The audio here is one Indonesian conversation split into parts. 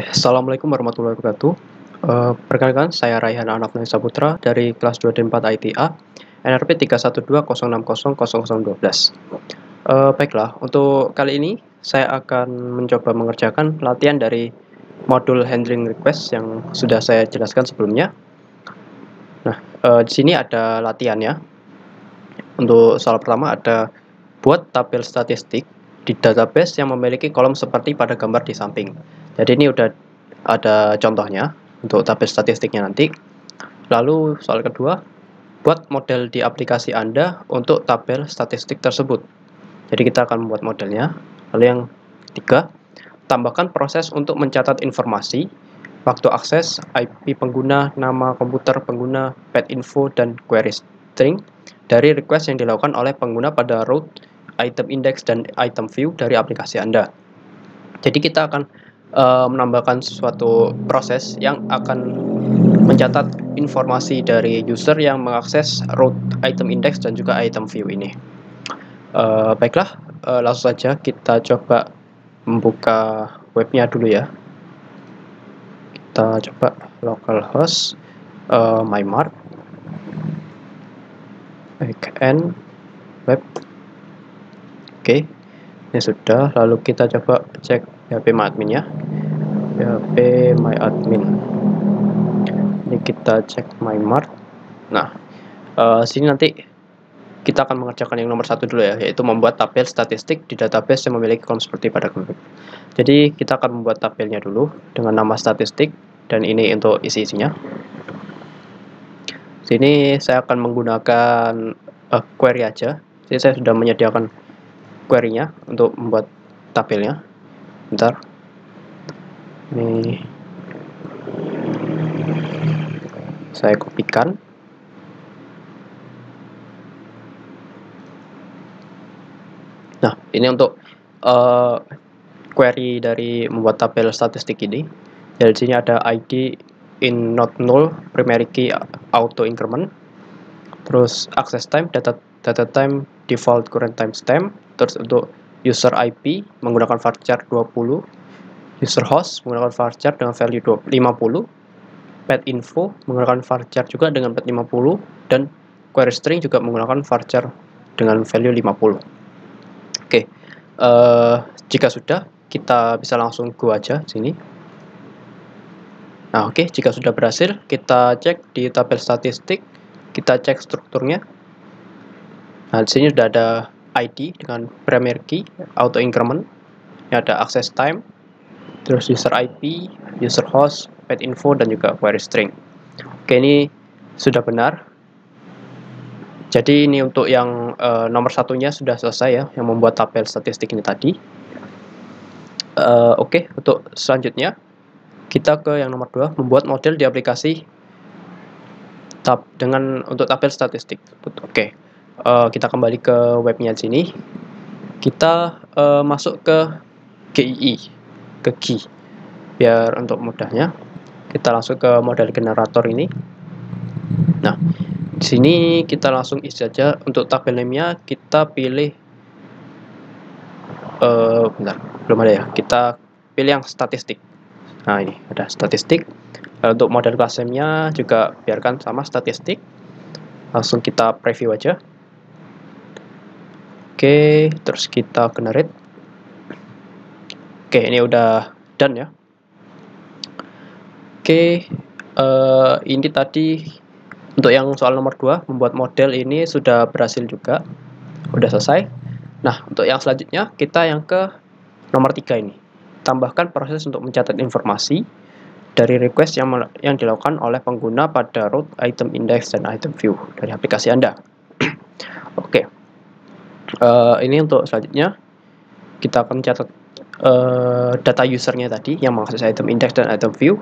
Assalamualaikum warahmatullahi wabarakatuh. Perkenalkan, saya Raihan Anafnisa Saputra dari kelas 2D4 ITA, NRP 31200000012. Baiklah, untuk kali ini saya akan mencoba mengerjakan latihan dari modul handling request yang sudah saya jelaskan sebelumnya. Nah, di sini ada latihannya. Untuk soal pertama ada buat tabel statistik di database yang memiliki kolom seperti pada gambar di samping. Jadi ini udah ada contohnya untuk tabel statistiknya nanti. Lalu soal kedua, buat model di aplikasi Anda untuk tabel statistik tersebut. Jadi kita akan membuat modelnya. Lalu yang ketiga, tambahkan proses untuk mencatat informasi, waktu akses, IP pengguna, nama komputer pengguna, pet info, dan query string dari request yang dilakukan oleh pengguna pada root, item index, dan item view dari aplikasi Anda. Jadi kita akan menambahkan suatu proses yang akan mencatat informasi dari user yang mengakses root, item index, dan juga item view ini. Baiklah, langsung saja kita coba membuka webnya dulu ya. Kita coba localhost mymart backend web. Oke, ini sudah. Lalu kita coba cek PHP myadmin ya. PHP myadmin. Ini kita cek mymart. Nah, sini nanti kita akan mengerjakan yang nomor satu dulu ya, yaitu membuat tabel statistik di database yang memiliki kolom seperti pada gambar. Jadi kita akan membuat tabelnya dulu dengan nama statistik, dan ini untuk isi-isinya. Sini saya akan menggunakan query aja. Jadi saya sudah menyediakan query-nya untuk membuat tabelnya. Bentar. Ini saya kopikan. Nah, ini untuk query dari membuat tabel statistik ini. Jadi di sini ada ID in not null, primary key auto increment, terus access time, data time, default current timestamp, terus untuk user IP menggunakan varchar 20, user host menggunakan varchar dengan value 50, pet info menggunakan varchar juga dengan pet 50, dan query string juga menggunakan varchar dengan value 50. Oke, jika sudah, kita bisa langsung go aja sini. Nah, oke, jika sudah berhasil, kita cek di tabel statistik, kita cek strukturnya. Nah, di sini sudah ada ID dengan primary key, auto increment, ini ada access time, terus user IP, user host, pet info, dan juga query string. Oke, ini sudah benar. Jadi ini untuk yang nomor satunya sudah selesai ya, yang membuat tabel statistik ini tadi. Oke, untuk selanjutnya kita ke yang nomor 2, membuat model di aplikasi untuk tabel statistik. Oke, kita kembali ke webnya sini. Kita masuk ke GII, ke GI. Biar untuk mudahnya, kita langsung ke model generator ini. Nah, di sini kita langsung isi saja. Untuk tabel name-nya kita pilih bentar, belum ada ya. Kita pilih yang statistik. Nah, ini ada statistik. Untuk model class name-nya juga biarkan sama statistik. Langsung kita preview aja. Oke, terus kita generate. Oke, ini udah done ya. Oke, ini tadi untuk yang soal nomor 2, membuat model ini sudah berhasil juga. Udah selesai. Nah, untuk yang selanjutnya, kita yang ke nomor 3 ini. Tambahkan proses untuk mencatat informasi dari request yang dilakukan oleh pengguna pada root, item index, dan item view dari aplikasi Anda. Oke, ini untuk selanjutnya kita akan catat data usernya tadi yang mengakses item index dan item view.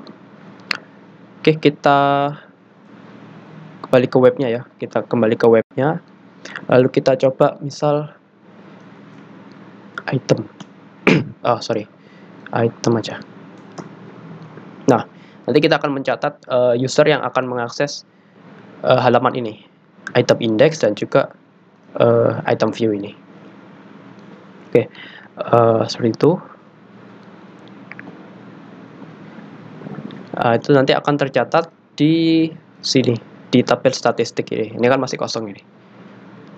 Oke, kita kembali ke webnya ya. Kita kembali ke webnya. Lalu kita coba misal item. Item aja. Nah, nanti kita akan mencatat user yang akan mengakses halaman ini, item index dan juga item view ini. Oke, seperti itu. Itu nanti akan tercatat di sini, di tabel statistik ini. Ini kan masih kosong ini.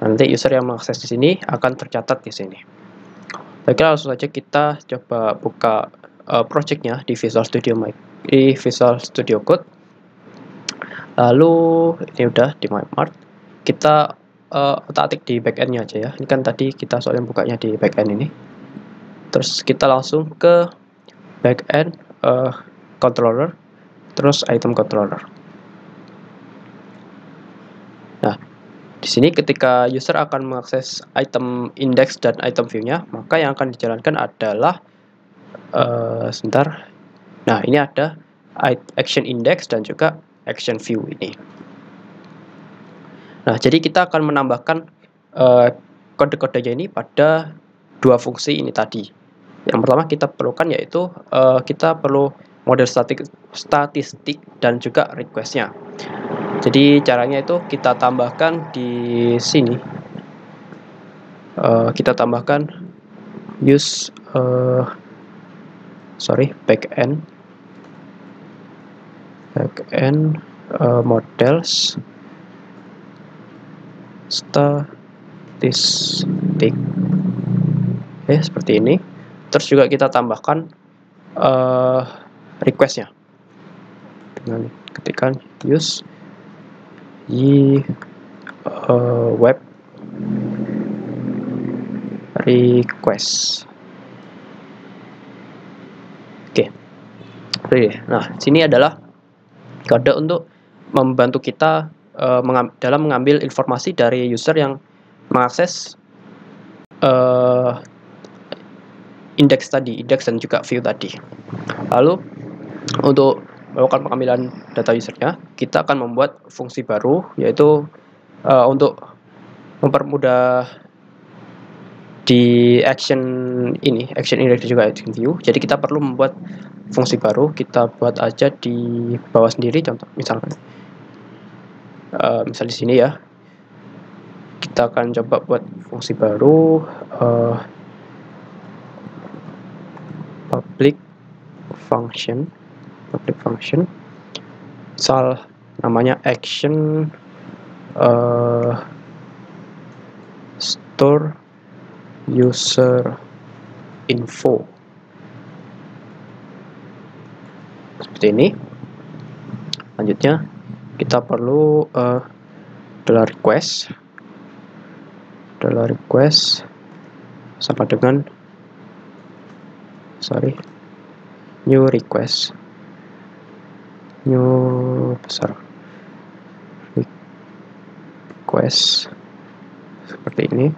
Nanti user yang mengakses di sini akan tercatat di sini. Baiklah, langsung saja kita coba buka projectnya di Visual Studio Code. Lalu ini udah di MyMart. Kita otak-atik di backendnya aja ya. Ini kan tadi kita soalnya bukanya di backend ini. Terus kita langsung ke backend controller, terus item controller. Nah, di sini ketika user akan mengakses item index dan item view-nya, maka yang akan dijalankan adalah sebentar. Nah, ini ada action index dan juga action view ini. Nah, jadi kita akan menambahkan kode-kodenya ini pada dua fungsi ini tadi. Yang pertama kita perlukan yaitu kita perlu model statistik dan juga request-nya. Jadi caranya itu kita tambahkan di sini. Kita tambahkan use backend models statistik. Seperti ini. Terus juga kita tambahkan request-nya dengan ketikkan use web request. Oke. Nah, sini adalah kode untuk membantu kita dalam mengambil informasi dari user yang mengakses indeks dan juga view tadi. Lalu untuk melakukan pengambilan data usernya, kita akan membuat fungsi baru, yaitu untuk mempermudah di action index juga action view. Jadi kita perlu membuat fungsi baru. Kita buat aja di bawah sendiri, contoh misalkan misal di sini ya. Kita akan coba buat fungsi baru, public function, misal namanya action store user info, seperti ini. Lanjutnya kita perlu $request sama dengan new request seperti ini.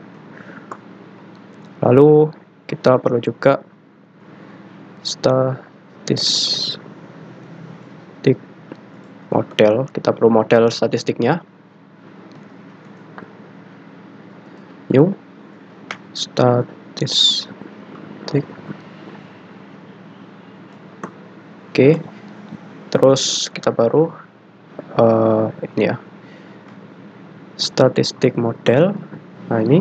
Lalu kita perlu juga statistik model. Kita perlu model statistiknya, new statistik. Oke, terus kita baru ini ya, statistik model. Nah, ini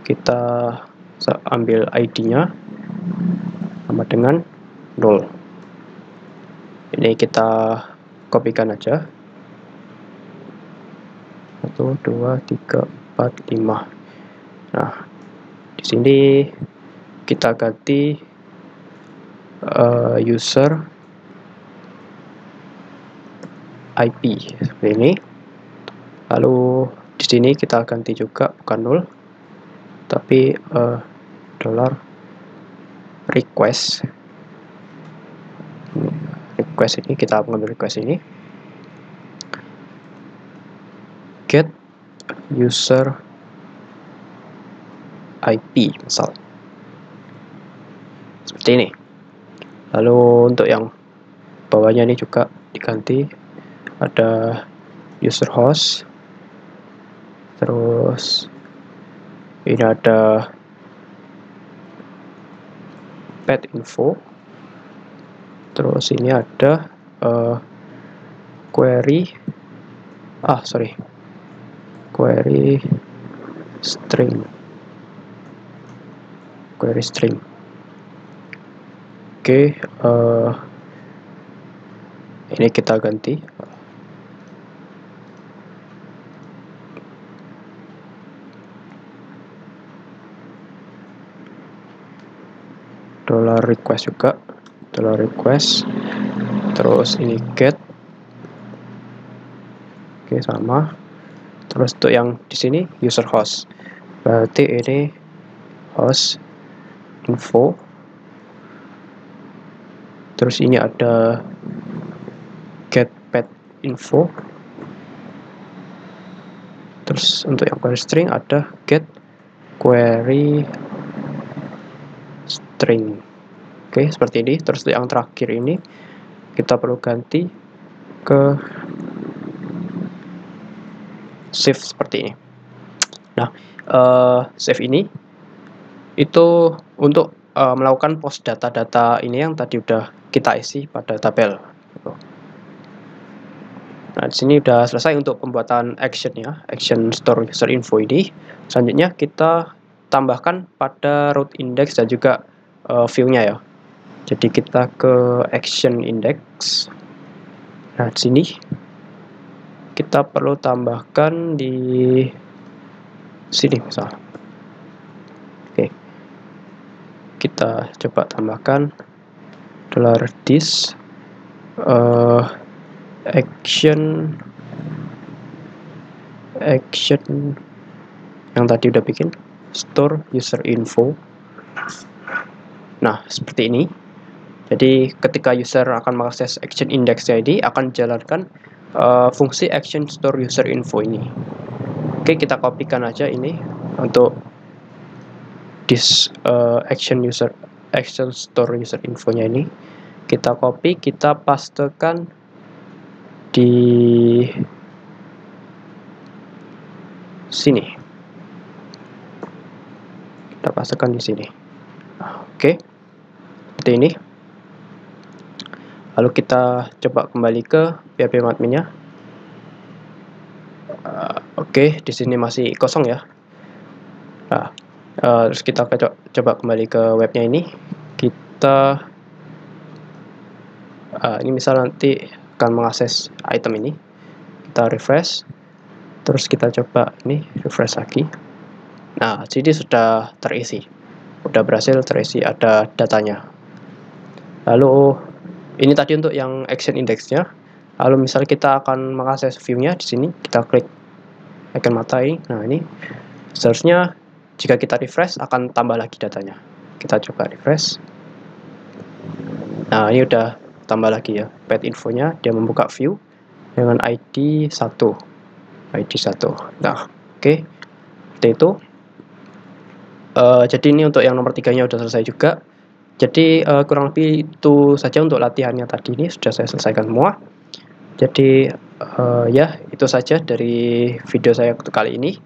kita ambil ID-nya sama dengan 0. Ini kita kopikan aja. 1, 2, 3, 4, 5. Nah, di sini kita ganti user IP seperti ini. Lalu di sini kita ganti juga bukan 0, tapi $request ini, kita mengambil request ini, get user IP misal, seperti ini. Lalu untuk yang bawahnya ini juga diganti, ada user host, terus ini ada pet info, terus ini ada query string. Oke, Ini kita ganti. $request juga. $request. Terus ini get. Oke, sama. Terus untuk yang di sini user host. Berarti ini host info. Terus ini ada get pet info. Terus untuk yang query string ada get query string. Oke, seperti ini. Terus untuk yang terakhir ini kita perlu ganti ke save seperti ini. Nah, save ini itu untuk melakukan post data-data ini yang tadi udah kita isi pada tabel. Nah, di sini udah selesai untuk pembuatan actionnya, action store user info ini. Selanjutnya kita tambahkan pada root index dan juga view-nya ya. Jadi kita ke action index. Nah, di sini kita perlu tambahkan di sini misalnya. Oke. Kita coba tambahkan $this action yang tadi udah bikin store user info. Nah, seperti ini. Jadi ketika user akan mengakses action index ID akan jalankan fungsi action store user info ini. Oke, kita kopikan aja ini untuk this action store user infonya ini. Kita copy, kita pastekan di sini. Kita pastekan di sini. Oke, seperti ini. Lalu kita coba kembali ke PHP adminnya. Oke, di sini masih kosong ya. Nah, terus kita coba kembali ke webnya ini. Kita ini misal nanti akan mengakses item ini. Kita refresh. Terus kita coba ini refresh lagi. Nah, jadi sudah terisi. Sudah berhasil terisi, ada datanya. Lalu ini tadi untuk yang action indexnya. Lalu misal kita akan mengakses view-nya di sini, kita klik icon mata ini. Nah, ini seharusnya jika kita refresh akan tambah lagi datanya. Kita coba refresh. Nah, ini udah tambah lagi ya. Pet infonya dia membuka view dengan ID 1. ID 1. Nah, oke. Seperti itu. Jadi ini untuk yang nomor 3-nya udah selesai juga. Jadi kurang lebih itu saja untuk latihannya tadi ini sudah saya selesaikan semua. Jadi ya itu saja dari video saya untuk kali ini.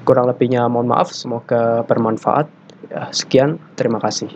Kurang lebihnya mohon maaf, semoga bermanfaat. Ya, sekian, terima kasih.